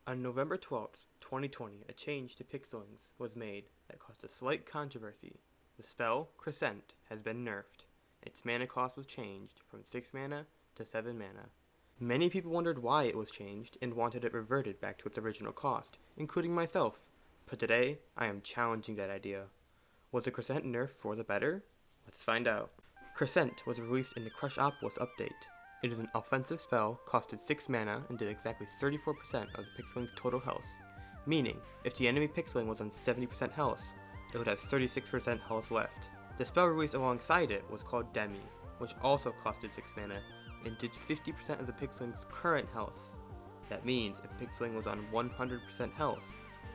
On November 12th, 2020, a change to Pixelings was made that caused a slight controversy. The spell, Crescent, has been nerfed. Its mana cost was changed from 6 mana to 7 mana. Many people wondered why it was changed and wanted it reverted back to its original cost, including myself. But today, I am challenging that idea. Was the Crescent nerf for the better? Let's find out. Crescent was released in the Crush-Opolis update. It is an offensive spell, costed 6 mana, and did exactly 34% of the Pixeling's total health. Meaning, if the enemy Pixeling was on 70% health, it would have 36% health left. The spell released alongside it was called Demi, which also costed 6 mana, and did 50% of the Pixeling's current health. That means if Pixeling was on 100% health,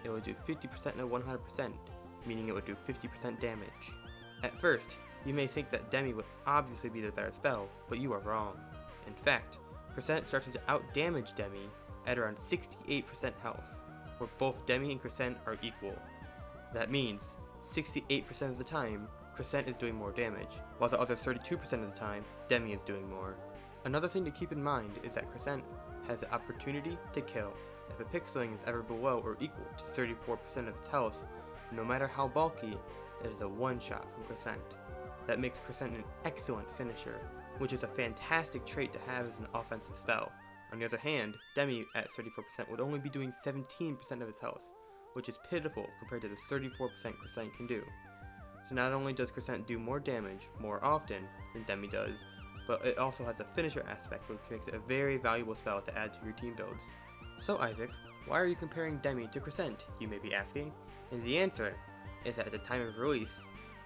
it would do 50% of 100%, meaning it would do 50% damage. At first, you may think that Demi would obviously be the better spell, but you are wrong. In fact, Crescent starts to out-damage Demi at around 68% health, where both Demi and Crescent are equal. That means 68% of the time, Crescent is doing more damage, while the other 32% of the time, Demi is doing more. Another thing to keep in mind is that Crescent has the opportunity to kill. If a Pixeling is ever below or equal to 34% of its health, no matter how bulky, it is a one-shot from Crescent. That makes Crescent an excellent finisher, which is a fantastic trait to have as an offensive spell. On the other hand, Demi at 34% would only be doing 17% of its health, which is pitiful compared to the 34% Crescent can do. So not only does Crescent do more damage more often than Demi does, but it also has a finisher aspect, which makes it a very valuable spell to add to your team builds. So Isaac, why are you comparing Demi to Crescent, you may be asking? And the answer is that at the time of release,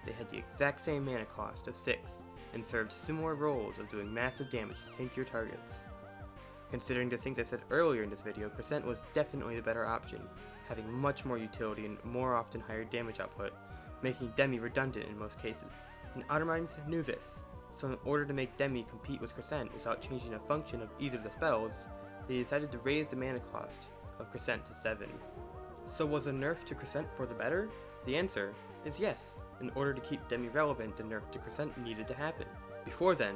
they had the exact same mana cost of 6, and served similar roles of doing massive damage to tankier targets. Considering the things I said earlier in this video, Crescent was definitely the better option, having much more utility and more often higher damage output, making Demi redundant in most cases. And Otterminds knew this, so in order to make Demi compete with Crescent without changing a function of either of the spells, they decided to raise the mana cost of Crescent to 7. So was a nerf to Crescent for the better? The answer is yes. In order to keep Demi relevant, the nerf to Crescent needed to happen. Before then,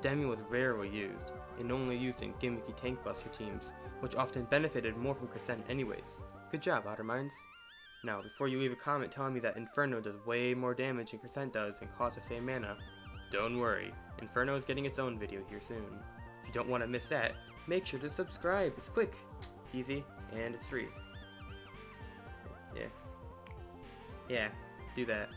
Demi was rarely used, and only used in gimmicky tank buster teams, which often benefited more from Crescent anyways. Good job, Otterminds. Now, before you leave a comment telling me that Inferno does way more damage than Crescent does and costs the same mana, don't worry, Inferno is getting its own video here soon. If you don't want to miss that, make sure to subscribe, it's quick, it's easy, and it's free. Yeah, do that.